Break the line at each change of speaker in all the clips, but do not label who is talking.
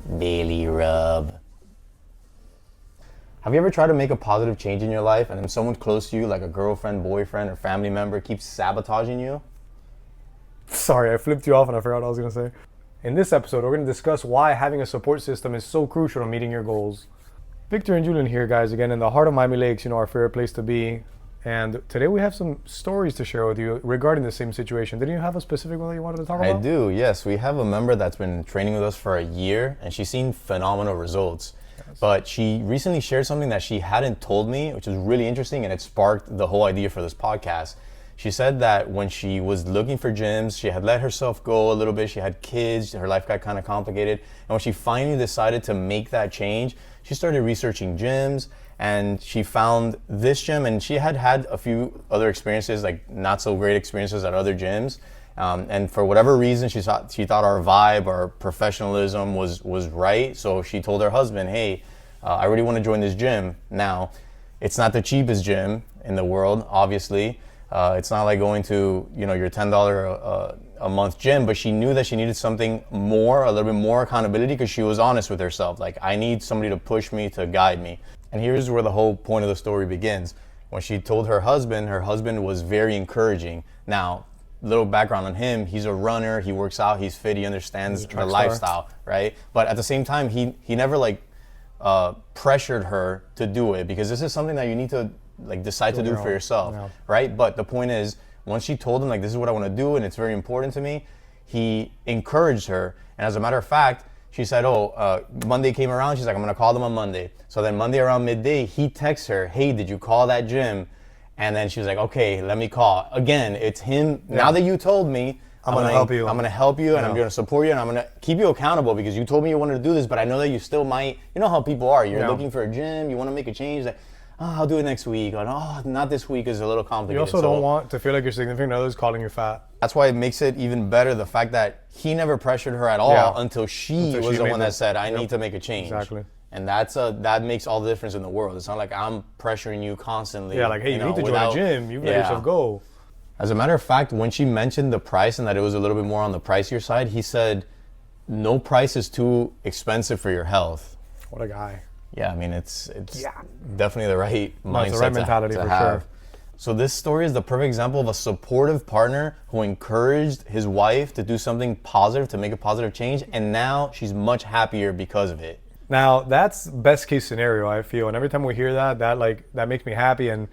Belly rub. Have you ever tried to make a positive change in your life and then someone close to you, like a girlfriend, boyfriend, or family member, keeps sabotaging you?
Sorry, I flipped you off and I forgot what I was going to say. In this episode, we're going to discuss why having a support system is so crucial to meeting your goals. Victor and Julian here, guys, again in the heart of Miami Lakes, our favorite place to be. And today we have some stories to share with you regarding the same situation. Didn't you have a specific one that you wanted to talk about?
I do, yes. We have a member that's been training with us for a year, and she's seen phenomenal results. Yes. But she recently shared something that she hadn't told me, which was really interesting, and it sparked the whole idea for this podcast. She said that when she was looking for gyms, she had let herself go a little bit. She had kids, her life got kind of complicated. And when she finally decided to make that change, she started researching gyms, and she found this gym, and she had had a few other experiences, like not so great experiences at other gyms. And for whatever reason, she thought our vibe, our professionalism was right. So she told her husband, hey, I really want to join this gym. Now, it's not the cheapest gym in the world, obviously. It's not like going to, your $10 a month gym, but she knew that she needed something more, a little bit more accountability, because she was honest with herself. Like, I need somebody to push me, to guide me. And here's where the whole point of the story begins. When she told her husband was very encouraging. Now, little background on him, he's a runner, he works out, he's fit, he understands the lifestyle, right? But at the same time, he never pressured her to do it, because this is something that you need to decide to do for yourself, right? But the point is, once she told him, this is what I want to do and it's very important to me, he encouraged her. And as a matter of fact, she said, Monday came around, she's like, I'm going to call them on Monday. So then Monday around midday, he texts her, hey, did you call that gym? And then she was like, okay, let me call. Again, it's him. Yeah. Now that you told me,
I'm going to help you.
I'm going to help you, and I'm going to support you, and I'm going to keep you accountable, because you told me you wanted to do this, but I know that you still might, you know how people are. You're looking for a gym, you want to make a change, I'll do it next week, or not this week is a little complicated.
You also don't want to feel like your significant other is calling you fat.
That's why it makes it even better, the fact that he never pressured her at all until she was the one that said, I need to make a change.
Exactly.
And that makes all the difference in the world. It's not like I'm pressuring you constantly.
Yeah, hey, you need to join a gym. You let yourself go.
As a matter of fact, when she mentioned the price and that it was a little bit more on the pricier side, he said, no price is too expensive for your health.
What a guy.
Yeah, I mean, it's definitely the right mindset,
it's the right mentality
to
for
have.
sure.
So this story is the perfect example of a supportive partner who encouraged his wife to do something positive, to make a positive change, and now she's much happier because of it.
Now, that's best case scenario, I feel, and every time we hear that makes me happy, and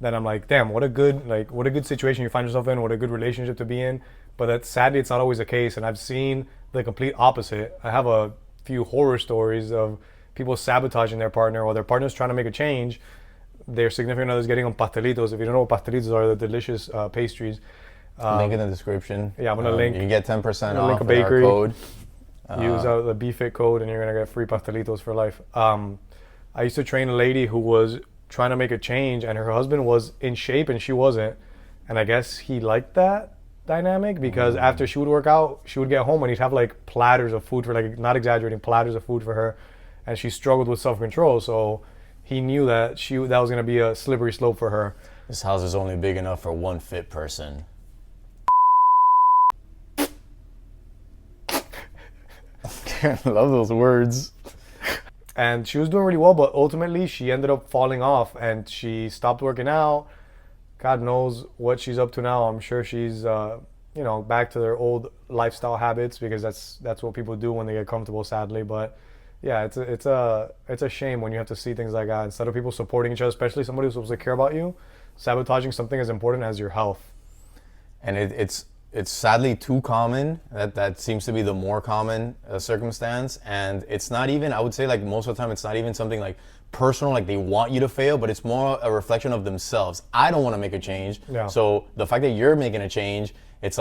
then I'm like, damn, what a good situation you find yourself in, what a good relationship to be in. But that sadly, it's not always the case, and I've seen the complete opposite. I have a few horror stories of people sabotaging their partner, or their partner's trying to make a change. Their significant other's getting on pastelitos. If you don't know what pastelitos are, the delicious pastries.
Link in the description.
Yeah, I'm gonna link.
You can get 10% off
link a
with
bakery.
our code.
Use the BFIT code, and you're gonna get free pastelitos for life. I used to train a lady who was trying to make a change, and her husband was in shape and she wasn't. And I guess he liked that dynamic, because after she would work out, she would get home and he'd have platters of food for, not exaggerating, platters of food for her. And she struggled with self-control, so he knew that that was going to be a slippery slope for her.
This house is only big enough for one fit person. I love those words.
And she was doing really well, but ultimately she ended up falling off, and she stopped working out. God knows what she's up to now. I'm sure she's back to their old lifestyle habits, because that's what people do when they get comfortable, sadly. But yeah, it's a shame when you have to see things like that. Instead of people supporting each other, especially somebody who's supposed to care about you, sabotaging something as important as your health.
And it's sadly too common. That seems to be the more common circumstance. And it's not even, I would say, most of the time, it's not even something personal, they want you to fail, but it's more a reflection of themselves. I don't want to make a change.
Yeah.
So the fact that you're making a change, it's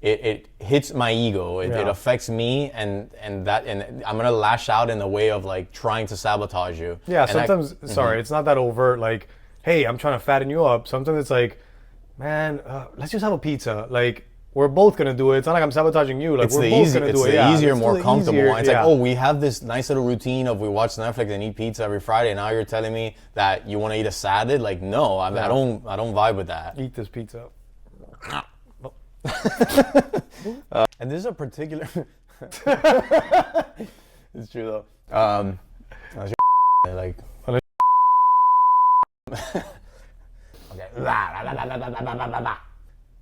it hits my ego. It affects me, and I'm gonna lash out in the way of trying to sabotage you.
Yeah,
and
sometimes it's not that overt, hey, I'm trying to fatten you up. Sometimes it's man, let's just have a pizza. We're both gonna do it. It's not like I'm sabotaging you. We're both gonna do it.
It's the easier, more comfortable one. It's we have this nice little routine of we watch Netflix and eat pizza every Friday. And now you're telling me that you want to eat a salad? No, I don't vibe with that.
Eat this pizza.
And this is a particular It's true though. How's your like? Okay.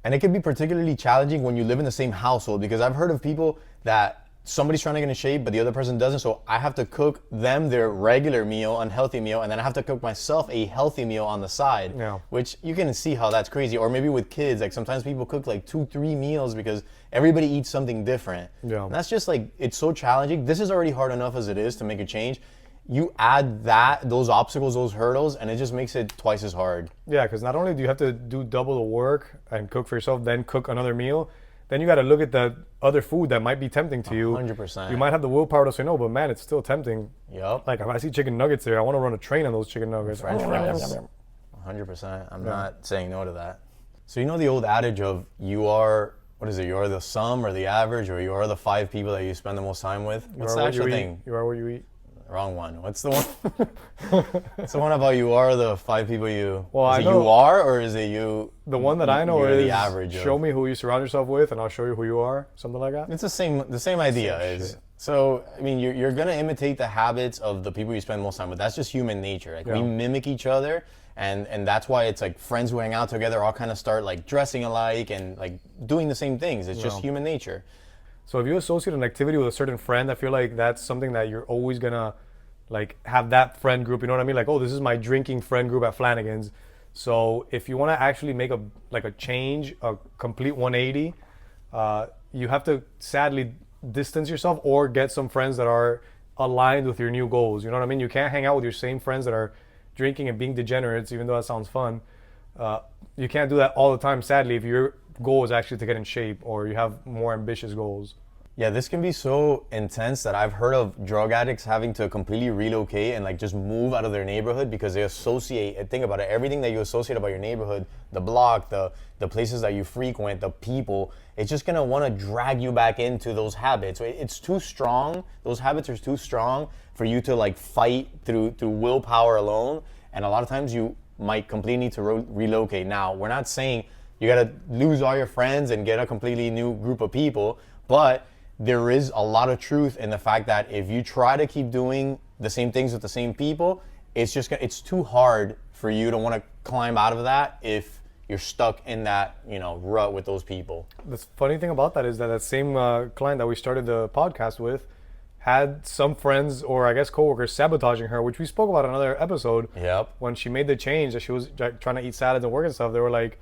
And it can be particularly challenging when you live in the same household, because I've heard of people that somebody's trying to get in shape, but the other person doesn't. So I have to cook them their regular meal, unhealthy meal, and then I have to cook myself a healthy meal on the side.
Yeah.
Which you can see how that's crazy. Or maybe with kids, like sometimes people cook like 2-3 meals because everybody eats something different.
Yeah.
And that's just like, it's so challenging. This is already hard enough as it is to make a change. You add those obstacles, those hurdles, and it just makes it twice as hard.
Yeah, because not only do you have to do double the work and cook for yourself, then cook another meal, then you got to look at the other food that might be tempting to you.
100%.
You might have the willpower to say no, but man, it's still tempting.
Yep.
Like if I see chicken nuggets there, I want to run a train on those chicken nuggets.
French fries. 100%. I'm not saying no to that. So you know the old adage of you are, what is it? You are the sum or the average, or you are the 5 people that you spend the most time with. What's the actual thing?
You are what you eat.
Wrong one. What's the one? It's the one about you are the 5 people you.
Well,
is
I
it
know,
you are, or is it you?
The one that I know
you're
is
the average.
show me who you surround yourself with, and I'll show you who you are. Something like that.
It's the same idea.
Shit.
So I mean, you're gonna imitate the habits of the people you spend most time with. That's just human nature. Like we mimic each other, and that's why it's like friends who hang out together all kind of start like dressing alike and like doing the same things. It's just human nature.
So if you associate an activity with a certain friend, I feel like that's something that you're always gonna like have that friend group. You know what I mean? Like, oh, this is my drinking friend group at Flanagan's. So if you want to actually make a change, a complete 180, you have to sadly distance yourself or get some friends that are aligned with your new goals. You know what I mean? You can't hang out with your same friends that are drinking and being degenerates, even though that sounds fun. You can't do that all the time, sadly, if your goal is actually to get in shape or you have more ambitious goals.
Yeah, this can be so intense that I've heard of drug addicts having to completely relocate and like just move out of their neighborhood because they associate, and think about it, everything that you associate about your neighborhood, the block, the places that you frequent, the people, it's just gonna wanna drag you back into those habits. It's too strong, those habits are too strong for you to like fight through willpower alone, and a lot of times you might completely need to relocate. Now, we're not saying you gotta lose all your friends and get a completely new group of people, but there is a lot of truth in the fact that if you try to keep doing the same things with the same people, it's too hard for you to want to climb out of that if you're stuck in that, rut with those people.
The funny thing about that is that same client that we started the podcast with had some friends, or I guess coworkers, sabotaging her, which we spoke about in another episode.
Yep.
When she made the change that she was trying to eat salads and work and stuff, they were like,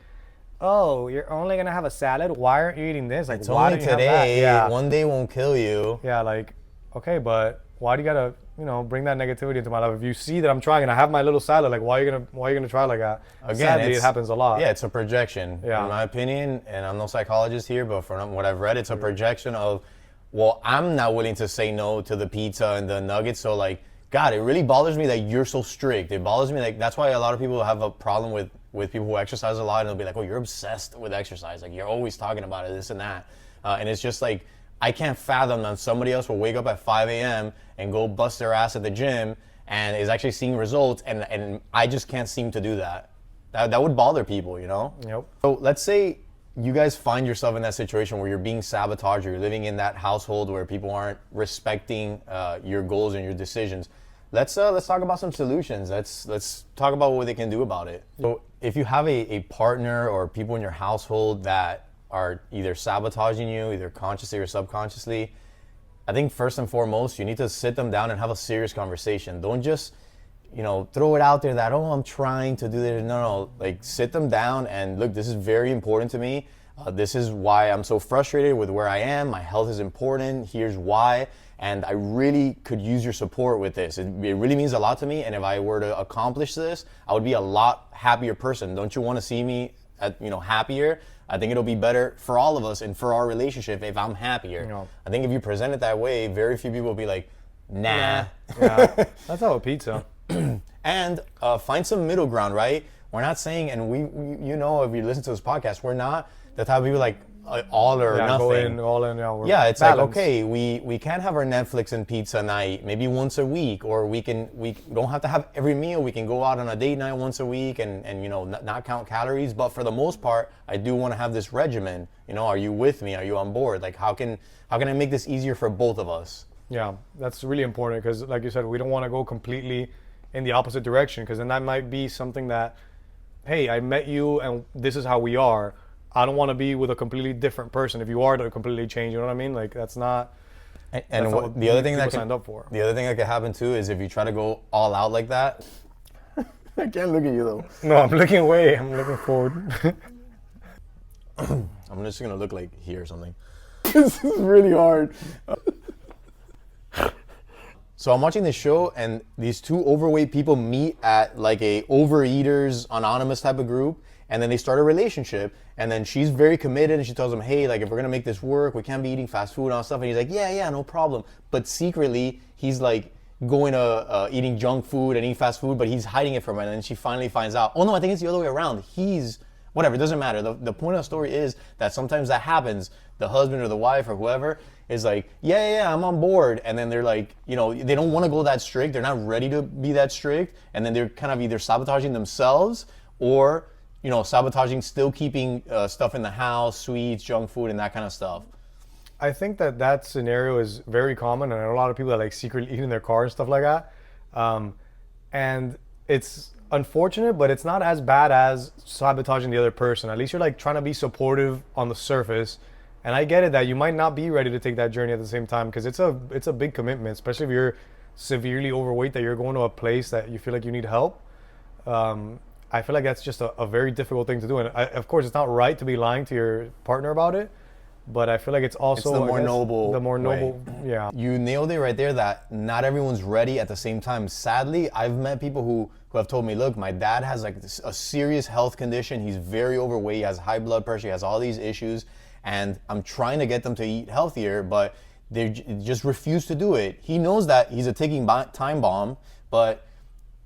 oh, you're only gonna have a salad? Why aren't you eating this? Like,
It's
why
only
do you
today.
have that? Yeah.
One day won't kill you.
Yeah, like, okay, but why do you gotta, bring that negativity into my life? If you see that I'm trying and I have my little salad, like, why are you gonna try like that?
Again,
sadly, it happens a lot.
Yeah, it's a projection.
Yeah.
In my opinion, and I'm no psychologist here, but from what I've read, it's a projection of, well, I'm not willing to say no to the pizza and the nuggets, so like, God, it really bothers me that you're so strict. It bothers me, like, that's why a lot of people have a problem with people who exercise a lot, and they'll be like, oh, you're obsessed with exercise. Like, you're always talking about it, this and that. And it's just like, I can't fathom that somebody else will wake up at 5 a.m. and go bust their ass at the gym and is actually seeing results, and I just can't seem to do that. That would bother people,
Yep.
So let's say you guys find yourself in that situation where you're being sabotaged, or you're living in that household where people aren't respecting your goals and your decisions. Let's talk about some solutions. Let's talk about what they can do about it. So if you have a partner or people in your household that are either sabotaging you, either consciously or subconsciously, I think first and foremost, you need to sit them down and have a serious conversation. Don't just, throw it out there that, oh, I'm trying to do this. No, like sit them down and look, this is very important to me. This is why I'm so frustrated with where I am. My health is important. Here's why. And I really could use your support with this. It really means a lot to me. And if I were to accomplish this, I would be a lot happier person. Don't you want to see me happier? I think it'll be better for all of us and for our relationship if I'm happier. I think if you present it that way, very few people will be like, nah.
Yeah. Let's have a pizza.
And find some middle ground, right? We're not saying, and we if you listen to this podcast, we're not the type of people like all or nothing.
All in.
Yeah, it's
balanced.
like, okay, we can have our Netflix and pizza night maybe once a week, or we don't have to have every meal. We can go out on a date night once a week and not count calories. But for the most part, I do want to have this regimen. Are you with me? Are you on board? Like, how can I make this easier for both of us?
Yeah, that's really important because, like you said, we don't want to go completely in the opposite direction because then that might be something that, hey, I met you and this is how we are. I don't want to be with a completely different person if you are to completely change. You know what I mean? Like that's not.
And
That's not what
the other thing
people
that
signed up for.
the other thing that could happen too is if you try to go all out like that. I can't look at you though.
No, I'm looking away. I'm looking forward.
I'm just gonna look like here or something. This is really hard. So I'm watching this show and these two overweight people meet at like a Overeaters Anonymous type of group, and then they start a relationship, and then she's very committed and she tells him, hey, like if we're gonna make this work, we can't be eating fast food and all that stuff. And he's like, yeah, no problem. But secretly he's like going to eating junk food and eating fast food, but he's hiding it from her. And then she finally finds out, oh no, I think it's the other way around. He's whatever, it doesn't matter. The point of the story is that sometimes that happens. The husband or the wife or whoever is like, yeah, I'm on board. And then they're like, you know, they don't want to go that strict. They're not ready to be that strict. And then they're kind of either sabotaging themselves or, you know, sabotaging, still keeping stuff in the house, sweets, junk food, and that kind of stuff.
I think that scenario is very common, and I know a lot of people that like secretly eat in their car and stuff like that. And it's unfortunate, but it's not as bad as sabotaging the other person. At least you're like trying to be supportive on the surface. And I get it that you might not be ready to take that journey at the same time because it's a big commitment, especially if you're severely overweight, that you're going to a place that you feel like you need help. I feel like that's just a very difficult thing to do. And of course, it's not right to be lying to your partner about it, but I feel like it's also
the more noble
way. Yeah.
You nailed it right there that not everyone's ready at the same time. Sadly, I've met people who have told me, look, my dad has like a serious health condition. He's very overweight, he has high blood pressure, he has all these issues. And I'm trying to get them to eat healthier, but they just refuse to do it. He knows that he's a ticking time bomb, but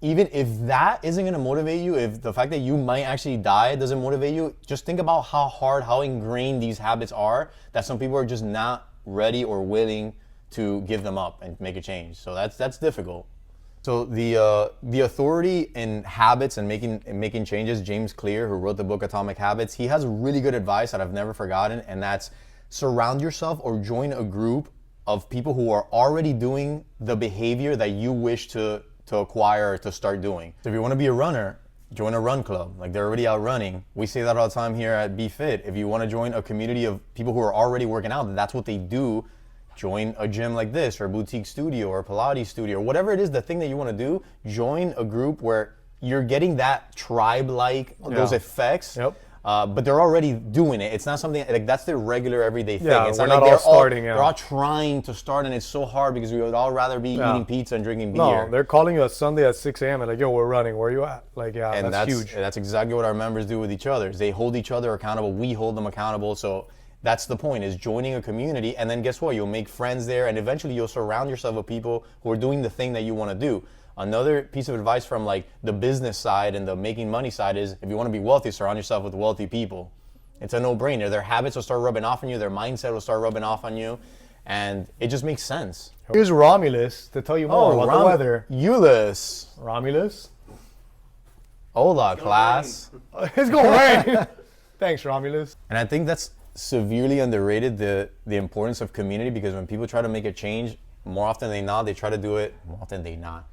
even if that isn't going to motivate you, if the fact that you might actually die doesn't motivate you, just think about how hard, how ingrained these habits are, that some people are just not ready or willing to give them up and make a change. So that's difficult. So the authority in habits and making changes, James Clear, who wrote the book Atomic Habits, he has really good advice that I've never forgotten, and that's surround yourself or join a group of people who are already doing the behavior that you wish to acquire or to start doing. So if you want to be a runner, join a run club. Like they're already out running. We say that all the time here at Be Fit. If you want to join a community of people who are already working out, that's what they do. Join a gym like this or a boutique studio or a Pilates studio or whatever it is, the thing that you want to do, join a group where you're getting that tribe-like, those effects.
Yep.
But they're already doing it. It's not something, like that's their regular everyday thing.
Yeah,
it's
we're
not
not
like
all starting.
they're all trying to start, and it's so hard because we would all rather be eating pizza and drinking beer.
No, they're calling you a Sunday at 6 a.m. and like, yo, we're running. Where are you at? Like, yeah,
and
that's huge.
That's exactly what our members do with each other. They hold each other accountable. We hold them accountable. So that's the point, is joining a community, and then guess what? You'll make friends there, and eventually you'll surround yourself with people who are doing the thing that you want to do. Another piece of advice from like the business side and the making money side is, if you want to be wealthy, surround yourself with wealthy people. It's a no-brainer. Their habits will start rubbing off on you, their mindset will start rubbing off on you, and it just makes sense.
Here's Romulus to tell you more about the weather.
Romulus.
Romulus?
Hola, class.
It's going to rain. Thanks, Romulus.
And I think that's severely underrated, the importance of community, because when people try to make a change, more often than not, they try to do it, more often than not.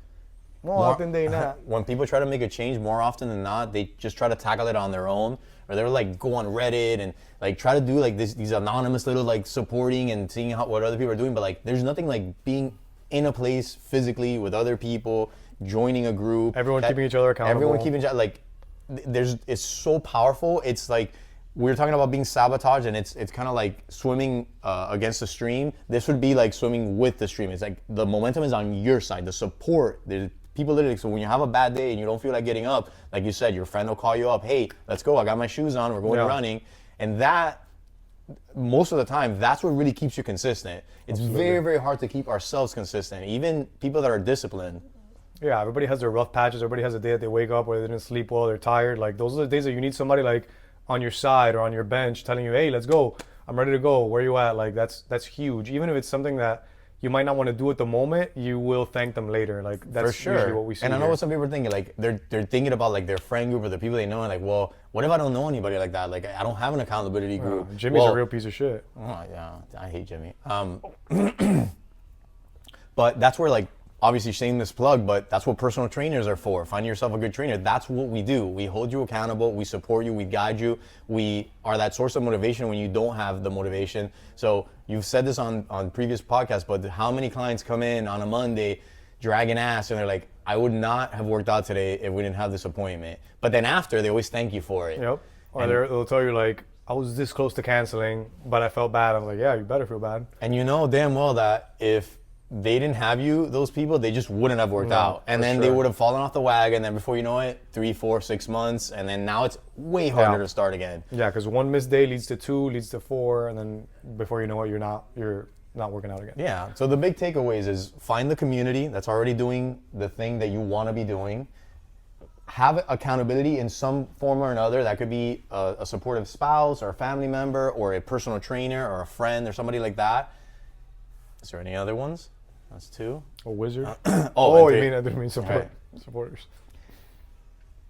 When people try to make a change, more often than not, they just try to tackle it on their own, or they're like go on Reddit and like try to do like these anonymous little like supporting and seeing what other people are doing. But like there's nothing like being in a place physically with other people, joining a group.
Everyone keeping each other accountable.
It's so powerful. It's like, we're talking about being sabotaged, and it's kind of like swimming against the stream. This would be like swimming with the stream. It's like the momentum is on your side, the support. There's people literally, so when you have a bad day and you don't feel like getting up, like you said, your friend will call you up, hey, let's go, I got my shoes on, we're going running. And that, most of the time, that's what really keeps you consistent. It's very, very hard to keep ourselves consistent, even people that are disciplined.
Yeah, everybody has their rough patches. Everybody has a day that they wake up where they didn't sleep well, they're tired. Like those are the days that you need somebody like on your side or on your bench telling you, hey, let's go, I'm ready to go, where you at? Like that's huge. Even if it's something that you might not want to do at the moment, you will thank them later. Like that's
For sure.
usually what we see.
And I know
here.
what some people are thinking, like they're thinking about like their friend group or the people they know, and like, well, what if I don't know anybody like that? Like I don't have an accountability group.
Jimmy's a real piece of shit.
Oh yeah, I hate Jimmy. But that's where, like, obviously shameless plug, but that's what personal trainers are for. Find yourself a good trainer. That's what we do. We hold you accountable. We support you. We guide you. We are that source of motivation when you don't have the motivation. So you've said this on previous podcasts, but how many clients come in on a Monday dragging ass and they're like, I would not have worked out today if we didn't have this appointment. But then after, they always thank you for it.
Yep. Or they'll tell you like, I was this close to canceling, but I felt bad. I'm like, yeah, you better feel bad.
And you know damn well that if they didn't have you, those people, they just wouldn't have worked out. And then they would have fallen off the wagon. Then before you know it, 3, 4, 6 months. And then now it's way harder to start again.
Yeah, because one missed day leads to 2, leads to 4. And then before you know it, you're not working out again.
Yeah. So the big takeaways is find the community that's already doing the thing that you want to be doing. Have accountability in some form or another. That could be a supportive spouse or a family member or a personal trainer or a friend or somebody like that. Is there any other ones? That's 2.
A wizard?
I
didn't mean supporters.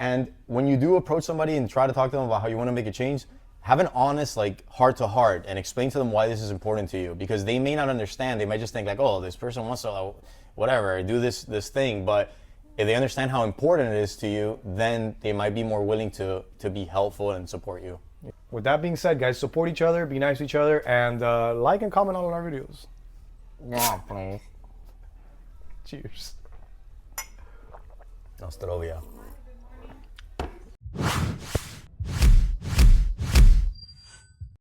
And when you do approach somebody and try to talk to them about how you want to make a change, have an honest, like, heart to heart and explain to them why this is important to you, because they may not understand. They might just think like, oh, this person wants to, whatever, do this thing. But if they understand how important it is to you, then they might be more willing to be helpful and support you.
With that being said, guys, support each other, be nice to each other, and like and comment on our videos.
Yeah, please.
Cheers.
Nostrovia.